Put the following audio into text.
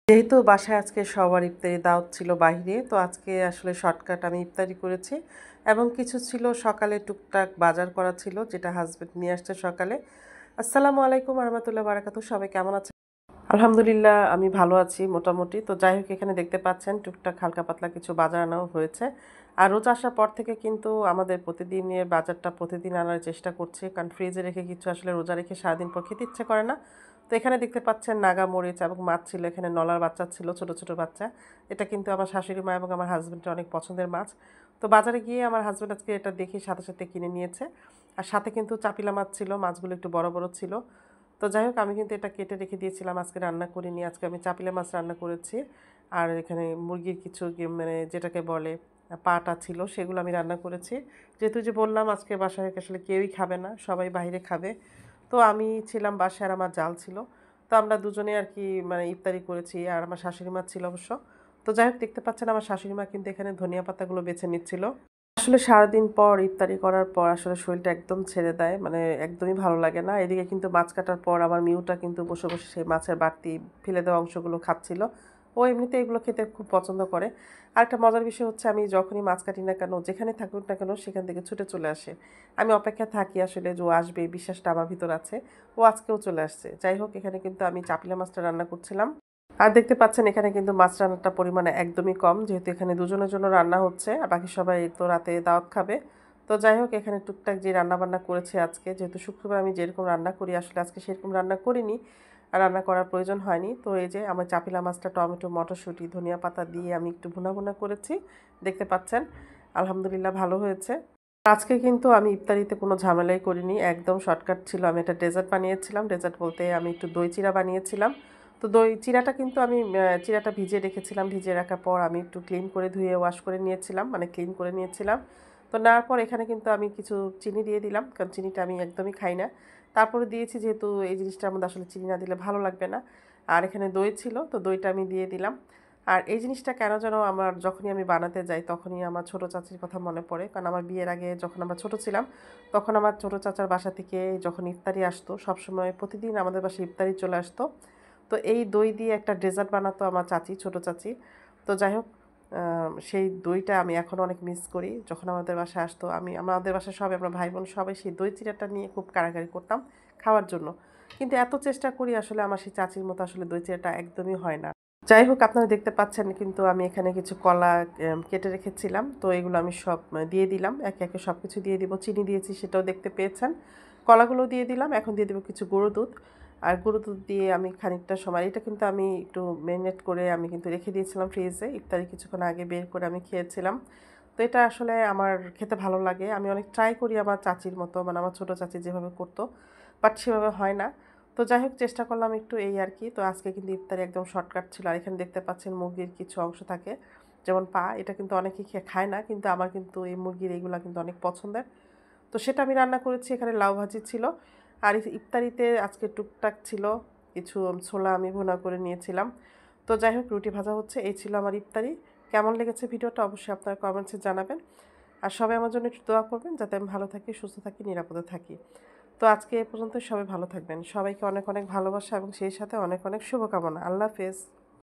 যেহেতু বাসায় আজকে সবার ইফতারি দাওয়াত ছিল বাইরে, তো আজকে আসলে শর্টকাট আমি ইফতারি করেছি এবং কিছু ছিল সকালে টুকটাক বাজার করা ছিল যেটা হাজবেন্ড নিয়ে আসছে সকালে। আসসালামু আলাইকুম রহমতুল্লাহ বারাকাতু, সবাই কেমন আছেন? আলহামদুলিল্লাহ আমি ভালো আছি মোটামুটি। তো যাই হোক, এখানে দেখতে পাচ্ছেন টুকটাক হালকা পাতলা কিছু বাজার আনাও হয়েছে। আর রোজা আসার পর থেকে কিন্তু আমাদের প্রতিদিনের বাজারটা প্রতিদিন আনার চেষ্টা করছি, কারণ ফ্রিজে রেখে কিছু আসলে রোজা রেখে সারাদিন পর খেতে ইচ্ছে করে না। তো এখানে দেখতে পাচ্ছেন নাগা মরিচ এবং মাছ ছিল, এখানে নলার বাচ্চা ছিল, ছোট ছোট বাচ্চা। এটা কিন্তু আমার শাশুড়ি মা এবং আমার হাজব্যান্ডের অনেক পছন্দের মাছ। তো বাজারে গিয়ে আমার হাজব্যান্ড আজকে এটা দেখে সাথে সাথে কিনে নিয়েছে। আর সাথে কিন্তু চাপিলা মাছ ছিল, মাছগুলো একটু বড় বড় ছিল। তো যাই হোক, আমি কিন্তু এটা কেটে রেখে দিয়েছিলাম, আজকে রান্না করিনি। আজকে আমি চাপিলা মাছ রান্না করেছি। আর এখানে মুরগির কিছু মানে যেটাকে বলে পাটা ছিল, সেগুলো আমি রান্না করেছি। যেহেতু যে বললাম আজকে বাসায় আসলে কেউই খাবে না, সবাই বাইরে খাবে। তো আমি ছিলাম বাসায় আর আমার জাল ছিল। তো আমরা দুজনে আর কি মানে ইফতারি করেছি, আর আমার শাশুড়ি মা ছিল অবশ্য। তো যাই হোক, দেখতে পাচ্ছেন আমার শাশুড়ি মা কিন্তু এখানে ধনিয়া পাতাগুলো বেছে নিচ্ছিল। আসলে সারাদিন পর ইফতারি করার পর আসলে শরীরটা একদম ছেড়ে দেয়, মানে একদমই ভালো লাগে না। এদিকে কিন্তু মাছ কাটার পর আমার মিউটা কিন্তু বসে বসে সেই মাছের বাড়তি ফেলে দেওয়া অংশগুলো খাচ্ছিল। ও এমনিতে এগুলো খেতে খুব পছন্দ করে। আর একটা মজার বিষয় হচ্ছে, আমি যখনই মাছ কাটি না কেন, যেখানে থাকুক না কেন, সেখান থেকে ছুটে চলে আসে। আমি অপেক্ষা থাকি আসলে যে ও আসবে, এই বিশ্বাসটা আমার ভিতর আছে। ও আজকেও চলে আসছে। যাই হোক, এখানে কিন্তু আমি চাপিলা মাছটা রান্না করছিলাম। আর দেখতে পাচ্ছেন এখানে কিন্তু মাছ রান্নাটা পরিমাণে একদমই কম, যেহেতু এখানে দুজনের জন্য রান্না হচ্ছে আর বাকি সবাই তো রাতে দাওয়াত খাবে। তো যাই হোক, এখানে টুকটাক যে রান্না বান্না করেছে আজকে, যেহেতু শুক্রবার আমি যেরকম রান্না করি আসলে আজকে সেরকম রান্না করিনি, আর রান্না করার প্রয়োজন হয়নি। তো এই যে আমার চাপিলা মাছটা টমেটো মটরশুঁটি ধনিয়া পাতা দিয়ে আমি একটু ভুনা ভুনা করেছি, দেখতে পাচ্ছেন। আলহামদুলিল্লাহ ভালো হয়েছে। আজকে কিন্তু আমি ইফতারিতে কোনো ঝামেলাই করিনি, একদম শর্টকাট ছিল। আমি একটা ডেজার্ট বানিয়েছিলাম, ডেজার্ট বলতে আমি একটু দই চিড়া বানিয়েছিলাম। তো দই চিড়াটা কিন্তু আমি চিড়াটা ভিজিয়ে রেখেছিলাম, ভিজিয়ে রাখার পর আমি একটু ক্লিন করে ধুয়ে ওয়াশ করে নিয়েছিলাম, মানে ক্লিন করে নিয়েছিলাম। তো নেওয়ার পর এখানে কিন্তু আমি কিছু চিনি দিয়ে দিলাম, কারণ চিনিটা আমি একদমই খাই না। তারপরে দিয়েছি, যেহেতু এই জিনিসটার মধ্যে আসলে চিনি না দিলে ভালো লাগবে না। আর এখানে দই ছিল, তো দইটা আমি দিয়ে দিলাম। আর এই জিনিসটা কেন যেন আমার যখনই আমি বানাতে যাই তখনই আমার ছোট চাচির কথা মনে পড়ে, কারণ আমার বিয়ের আগে যখন আমরা ছোট ছিলাম, তখন আমার ছোট চাচার বাসা থেকে যখন ইফতারি আসতো, সবসময় প্রতিদিন আমাদের বাসায় ইফতারি চলে আসতো। তো এই দই দিয়ে একটা ডেজার্ট বানাতো আমার চাচি, ছোট চাচি। তো যাই হোক, সেই দইটা আমি এখন অনেক মিস করি। যখন আমাদের বাসায় আসতো, আমাদের বাসায় সবাই, আমরা ভাই বোন সবাই সেই দই চিড়াটা নিয়ে খুব কাড়াকাড়ি করতাম খাওয়ার জন্য। কিন্তু এত চেষ্টা করি আসলে আমার সেই চাচির মতো আসলে দই চিড়াটা একদমই হয় না। যাই হোক, আপনারা দেখতে পাচ্ছেন কিন্তু আমি এখানে কিছু কলা কেটে রেখেছিলাম, তো এগুলো আমি সব দিয়ে দিলাম, একে একে সব কিছু দিয়ে দিব। চিনি দিয়েছি, সেটাও দেখতে পেয়েছেন। কলাগুলো দিয়ে দিলাম, এখন দিয়ে দেবো কিছু গরুর দুধ। আর গরুর দুধ দিয়ে আমি খানিকটা সময়, এটা কিন্তু আমি একটু ম্যারিনেট করে আমি কিন্তু রেখে দিয়েছিলাম ফ্রিজে, ইফতারি কিছুক্ষণ আগে বের করে আমি খেয়েছিলাম। তো এটা আসলে আমার খেতে ভালো লাগে। আমি অনেক ট্রাই করি আমার চাচির মতো, মানে আমার ছোটো চাচি যেভাবে করতো, বাট সেভাবে হয় না। তো যাই হোক, চেষ্টা করলাম একটু, এই আর কি। তো আজকে কিন্তু ইফতারি একদম শর্টকাট ছিল। আর এখানে দেখতে পাচ্ছেন মুরগির কিছু অংশ থাকে, যেমন পা, এটা কিন্তু অনেকেই খায় না, কিন্তু আমার কিন্তু এই মুরগির এইগুলা কিন্তু অনেক পছন্দের। তো সেটা আমি রান্না করেছি। এখানে লাউ ভাজি ছিল। আর ইফতারিতে আজকে টুকটাক ছিল কিছু, ছোলা আমি ভুনা করে নিয়েছিলাম। তো যাই হোক, রুটি ভাজা হচ্ছে, এই ছিল আমার ইফতারি। কেমন লেগেছে ভিডিওটা অবশ্যই আপনারা কমেন্টসে জানাবেন। আর সবাই আমার জন্য একটু দোয়া করবেন যাতে আমি ভালো থাকি, সুস্থ থাকি, নিরাপদে থাকি। তো আজকে এ পর্যন্ত, সবাই ভালো থাকবেন। সবাইকে অনেক অনেক ভালোবাসা এবং সেই সাথে অনেক অনেক শুভকামনা। আল্লাহ হাফেজ।